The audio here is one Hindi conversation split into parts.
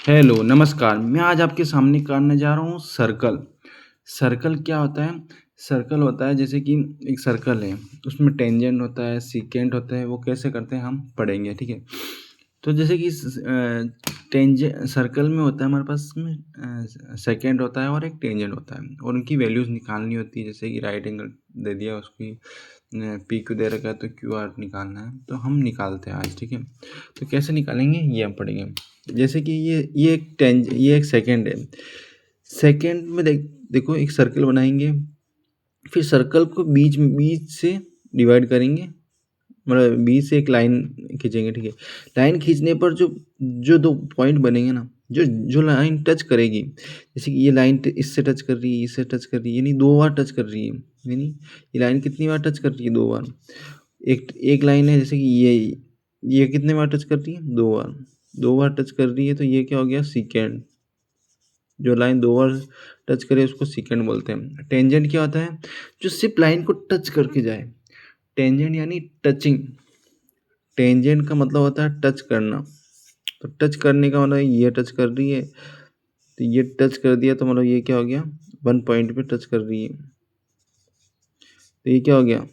हेलो, नमस्कार। मैं आज आपके सामने करने जा रहा हूँ सर्कल। सर्कल क्या होता है? सर्कल होता है जैसे कि एक सर्कल है, उसमें टेंजेंट होता है, सेकेंट होता है, वो कैसे करते हैं हम पढ़ेंगे, ठीक है? तो जैसे कि सर्कल में होता है हमारे पास में सेकेंड होता है और एक टेंजेंट होता है और उनकी वैल्यूज़ निकालनी होती है। जैसे कि राइट एंगल दे दिया उसकी पी क्यू दे रखा है तो क्यू आर निकालना है, तो हम निकालते हैं आज, ठीक है? तो कैसे निकालेंगे ये हम पढ़ेंगे। जैसे कि ये एक सेकेंड है। सेकेंड में देखो एक सर्कल बनाएंगे, फिर सर्कल को बीच बीच से डिवाइड करेंगे, मतलब बीच से एक लाइन खींचेंगे, ठीक है? लाइन खींचने पर जो जो 2 पॉइंट बनेंगे ना, जो जो लाइन टच करेगी, जैसे कि ये लाइन इससे टच कर रही है, इससे टच कर रही है, यानी 2 बार टच कर रही है। यानी ये लाइन कितनी बार टच कर रही है? 2 बार। एक एक लाइन है जैसे कि ये कितने बार टच कर रही है? 2 बार। 2 बार टच कर रही है तो ये क्या हो गया? सेकेंड। जो लाइन 2 बार टच करे उसको सेकेंड बोलते हैं। टेंजेंट क्या होता है? जो सिर्फ लाइन को टच करके जाए। टेंजेंट यानी टचिंग। टेंजेंट का मतलब होता है टच करना। तो टच करने का मतलब ये टच कर रही है, तो ये टच कर दिया तो मतलब ये क्या हो गया? 1 पॉइंट पे टच कर रही है, तो ये क्या हो गया?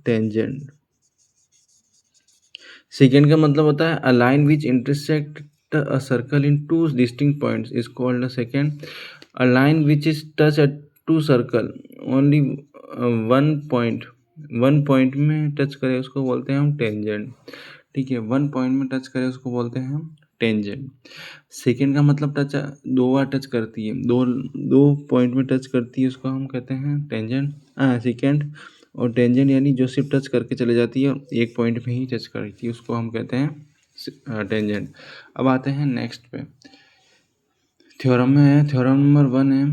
टेंजेंट। सेकेंड का मतलब होता है a line which intersect a circle in two distinct points is called a secant. A line which is touch at to circle only one point में टच करे उसको बोलते हैं हम टेंजेंट, ठीक है? 1 पॉइंट में टच करे उसको बोलते हैं हम टेंजेंट। सेकेंड का मतलब टच, 2 बार टच करती है, 2 पॉइंट में टच करती है, उसको हम कहते हैं टेंजेंट, सेकेंड। और टेंजेंट यानी जो सिर्फ टच करके चले जाती है, एक पॉइंट में ही टच करती है, उसको हम कहते हैं टेंजेंट। अब आते हैं नेक्स्ट पे। थ्योरम में है, थ्योरम नंबर 1 है।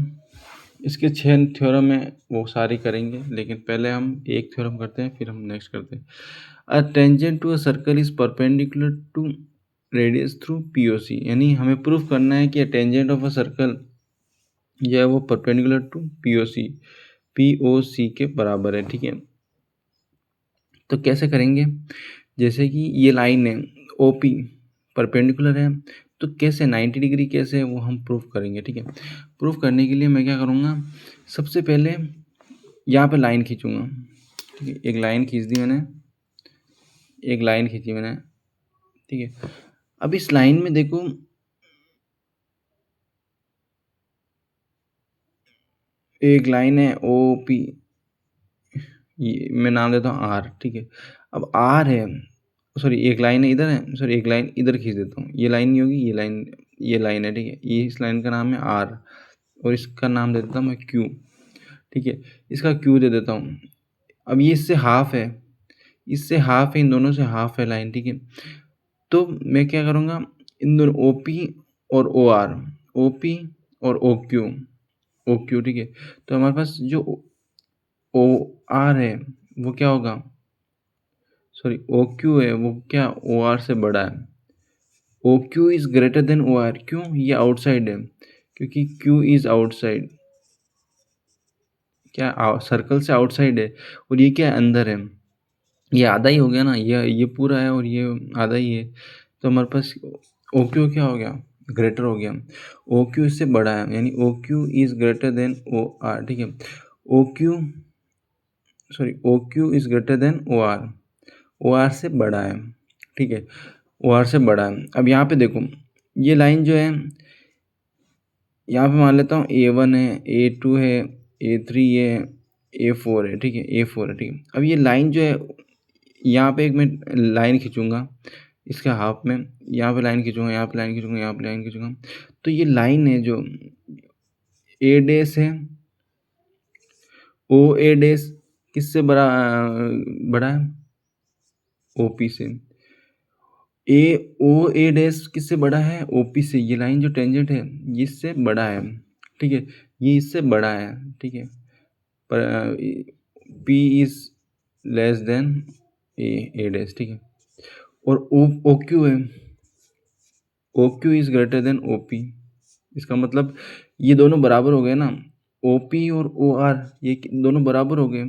इसके 6 थ्योरम है, वो सारी करेंगे, लेकिन पहले हम एक थ्योरम करते हैं, फिर हम नेक्स्ट करते हैं। A tangent to a circle is perpendicular to radius through POC. यानी हमें प्रूफ करना है कि टेंजेंट ऑफ अ सर्कल जो है वो परपेंडिकुलर टू पीओसी के बराबर है, ठीक है? तो कैसे करेंगे? जैसे कि ये लाइन है ओपी परपेंडिकुलर है, तो कैसे 90 डिग्री कैसे है वो हम प्रूफ करेंगे, ठीक है? प्रूफ करने के लिए मैं क्या करूँगा, सबसे पहले यहाँ पे लाइन खींचूँगा, ठीक है? एक लाइन खींच दी मैंने, एक लाइन खींची मैंने, ठीक है? अब इस लाइन में देखो, एक लाइन है ओ पी, ये मैं नाम देता हूँ आर, ठीक है? अब आर है, सॉरी एक लाइन है इधर है, सॉरी एक लाइन इधर खींच देता हूँ, ये लाइन नहीं होगी, ये लाइन है, ठीक है? ये इस लाइन का नाम है आर और इसका नाम दे देता हूँ मैं क्यू, ठीक है? इसका क्यू दे देता हूँ। अब ये इससे हाफ है, इससे हाफ है, इन दोनों से हाफ है लाइन, ठीक है? तो मैं क्या करूँगा, इन दोनों ओ पी और ओ आर, ओ पी और ओ क्यू, ठीक है? तो हमारे पास जो ओ आर है वो क्या होगा, सॉरी ओ क्यू है वो क्या ओ आर से बड़ा है। O Q is greater than O R, क्यों? ये आउटसाइड है, क्योंकि क्यू इज आउटसाइड, क्या सर्कल से आउटसाइड है, और ये क्या है? अंदर है। ये आधा ही हो गया ना, ये पूरा है और ये आधा ही है, तो हमारे पास ओ क्यू क्या हो गया? ग्रेटर हो गया। ओ क्यू इससे बड़ा है, यानी O Q is greater than O R, ठीक है? O Q, sorry O Q is greater than O R से बड़ा है, ठीक है? ओ आर से बड़ा है। अब यहाँ पे देखो, ये लाइन जो है, यहाँ पे मान लेता हूँ A1 है, A2 है, A3 है, A4 है, ठीक है? A4 है, ठीक है? अब ये लाइन जो है, यहाँ पे एक मैं लाइन खींचूंगा इसके हाफ में, यहाँ पे लाइन खींचूंगा, यहाँ पे लाइन खींचूंगा, यहाँ पे लाइन खींचूंगा, तो ये लाइन है जो ए डैश है, ओ ए डैश किससे बड़ा है? ओपी से। ए ओ ए डैश किससे बड़ा है? ओपी से। ये लाइन जो टेंजेंट है ये इससे बड़ा है, ठीक है? ये इससे बड़ा है, ठीक है? पर P is less than a dash, ठीक है? और ओ क्यू है, O Q is greater than O P. इसका मतलब ये दोनों बराबर हो गए ना, ओ पी और ओ आर ये दोनों बराबर हो गए,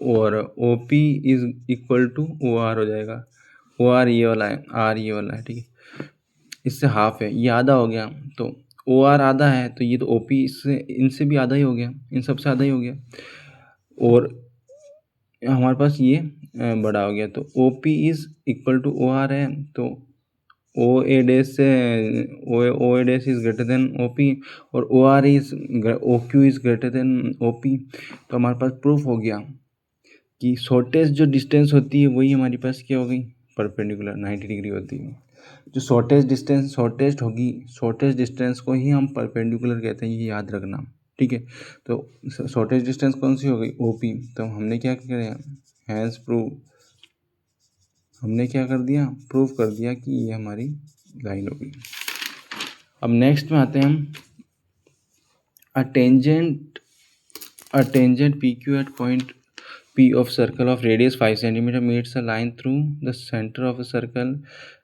और O P is equal to O R हो जाएगा। ओ आर ये वाला है, आर ये वाला है, ठीक है? इससे हाफ है, ये आधा हो गया, तो ओ आर आधा है, तो ये तो ओ पी इससे इनसे भी आधा ही हो गया, इन सब से आधा ही हो गया, और हमारे पास ये बड़ा हो गया, तो O P is equal to O R है, तो ओ ए डैश से O A dash is greater than O P, और O R is O Q is greater than O P. तो हमारे पास प्रूफ हो गया कि शॉर्टेस्ट जो डिस्टेंस होती है वही हमारे पास क्या हो गई, परपेंडिकुलर 90 डिग्री होती है। जो शॉर्टेस्ट डिस्टेंस शॉर्टेस्ट होगी, शॉर्टेस्ट डिस्टेंस को ही हम परपेंडिकुलर कहते हैं, ये याद रखना, ठीक है। तो शॉर्टेस्ट डिस्टेंस कौन सी हो गई, ओ पी। तो हमने क्या किया, हैज़ प्रूव, हमने क्या कर दिया, प्रूव कर दिया कि ये हमारी लाइन होगी। अब नेक्स्ट में आते हैं हम, a tangent P Q at point P of circle of radius 5 cm meets a line through the center of a circle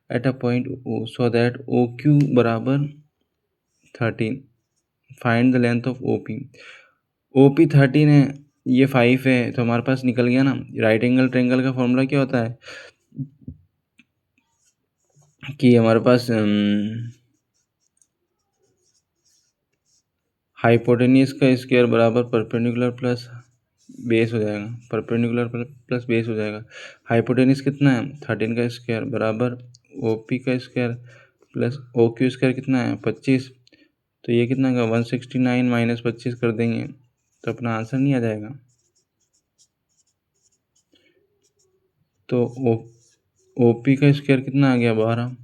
at a point O, so that OQ बराबर 13। Find the length of OP। OP 13 है, ये 5 है, तो हमारे पास निकल गया ना। राइट एंगल ट्रायंगल का फॉर्मूला क्या होता है कि हमारे पास हाइपोटेन्यूज का स्क्वायर बराबर परपेंडिकुलर प्लस बेस हो जाएगा, परपेंडिकुलर प्लस बेस हो जाएगा। हाइपोटेन्यूज कितना है, 13 का स्क्वायर बराबर OP का स्क्वायर प्लस OQ स्क्वायर कितना है, 25। तो ये कितना का 169 माइनस 25 कर देंगे तो अपना आंसर नहीं आ जाएगा। तो OP का स्क्वायर कितना आ गया, 12।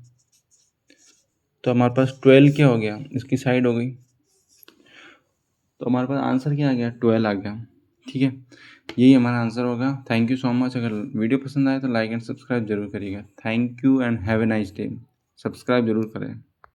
तो हमारे पास 12 क्या हो गया, इसकी साइड हो गई, तो हमारे पास आंसर क्या आ गया, 12 आ गया, ठीक है। यही हमारा आंसर होगा। Thank you so much. अगर वीडियो पसंद आए तो लाइक एंड सब्सक्राइब जरूर करिएगा। Thank you and have a nice day. Subscribe जरूर करें।